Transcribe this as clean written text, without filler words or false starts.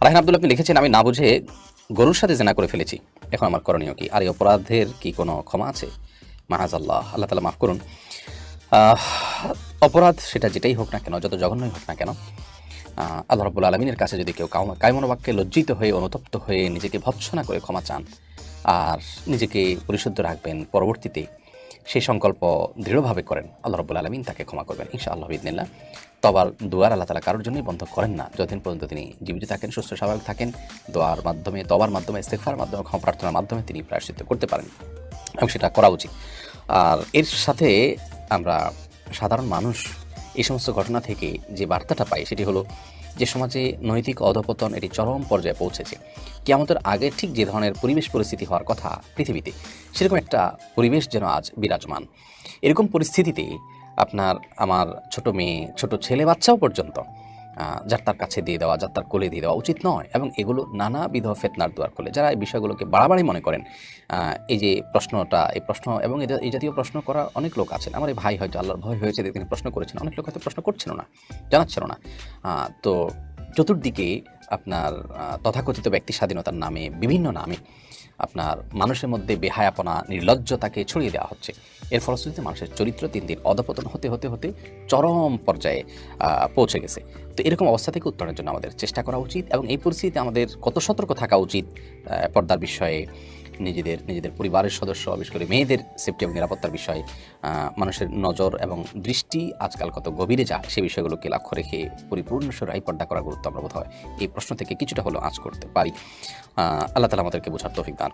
রাহিন আব্দুল্লাহ আপনি লিখেছেন, আমি না বুঝে গরুর সাথে জেনা করে ফেলেছি, এখন আমার করণীয় কি? আর এই অপরাধের কি কোনো ক্ষমা আছে? মাহাজাল্লাহ, আল্লাহ তালা মাফ করুন। আহ, অপরাধ সেটা যেটাই হোক না কেন, যত জঘন্যই হোক না কেন, আল্লাহ রাব্বুল আলামিনের কাছে যদি কেউ কায়মনোবাক্যে লজ্জিত হয়ে অনুতপ্ত হয়ে নিজেকে ভৎসনা করে ক্ষমা চান আর নিজেকে পরিশুদ্ধ রাখবেন, পরবর্তীতে সেই সংকল্প দৃঢ়ভাবে করেন, আল্লাহ রাব্বুল আলামিন তাকে ক্ষমা করবেন ইনশাআল্লাহ বিইذনিল্লাহ। তবার দুয়ার আল্লাহ তাআলা কারোর জন্যই বন্ধ করেন না, যতদিন পর্যন্ত তিনি জীবিত থাকেন, সুস্থ স্বাভাবিক থাকেন। দোয়ার মাধ্যমে, তবার মাধ্যমে, ইস্তেগফারের মাধ্যমে, ক্ষমা প্রার্থনার মাধ্যমে তিনি প্রায়শ্চিত্ত করতে পারেন এবং সেটা করা উচিত। আর এর সাথে আমরা সাধারণ মানুষ এই সমস্ত ঘটনা থেকে যে বার্তাটা পাই সেটি হলো যে সমাজে নৈতিক অধঃপতন এটি চরম পর্যায়ে পৌঁছেছে। কিয়ামতের আগে ঠিক যে ধরনের পরিবেশ পরিস্থিতি হওয়ার কথা পৃথিবীতে, সেরকম একটা পরিবেশ যেন আজ বিরাজমান। এরকম পরিস্থিতিতে আপনার আমার ছোট মেয়ে, ছোট ছেলে বাচ্চাও পর্যন্ত যার তার কাছে দিয়ে দেওয়া, যার তার কোলে দিয়ে দেওয়া উচিত নয়, এবং এগুলো নানাবিধ ফিতনার দুয়ার খোলে। যারা এই বিষয়গুলোকে বাড়াবাড়ি মনে করেন, এই যে প্রশ্নটা, এই প্রশ্ন এবং এই জাতীয় প্রশ্ন করা অনেক লোক আছেন। আমার এই ভাই হয়তো আল্লাহর ভয় হয়েছে যে তিনি প্রশ্ন করেছেন, অনেক লোক হয়তো প্রশ্ন করছেনও না, জানাচ্ছেনও না। তো চতুর্দিকে আপনার তথাকথিত ব্যক্তি স্বাধীনতার নামে, বিভিন্ন নামে আপনার মানুষের মধ্যে বেহায়াপনা, নির্লজ্জতাকে ছড়িয়ে দেওয়া হচ্ছে। এর ফলশ্রুতিতে মানুষের চরিত্র দিন দিন অধঃপতন হতে হতে হতে চরম পর্যায়ে পৌঁছে গেছে। তো এরকম অবস্থা থেকে উত্তরণের জন্য আমাদের চেষ্টা করা উচিত, এবং এই পরিস্থিতিতে আমাদের কত সতর্ক থাকা উচিত পর্দার বিষয়ে, নিজেদের পরিবারের সদস্য, বিশেষ করে মেয়েদের সেফটি এবং নিরাপত্তার বিষয়ে মানুষের নজর এবং দৃষ্টি আজকাল কত গভীরে যায়, সে বিষয়গুলোকে লক্ষ্য রেখে পরিপূর্ণ সুরাই পর্দা করার গুরুত্ব আমরা বোধ হয় এই প্রশ্ন থেকে কিছুটা হলেও আঁচ করতে পারি। আল্লাহ তাআলা আমাদেরকে বোঝার তৌফিক দান করুন।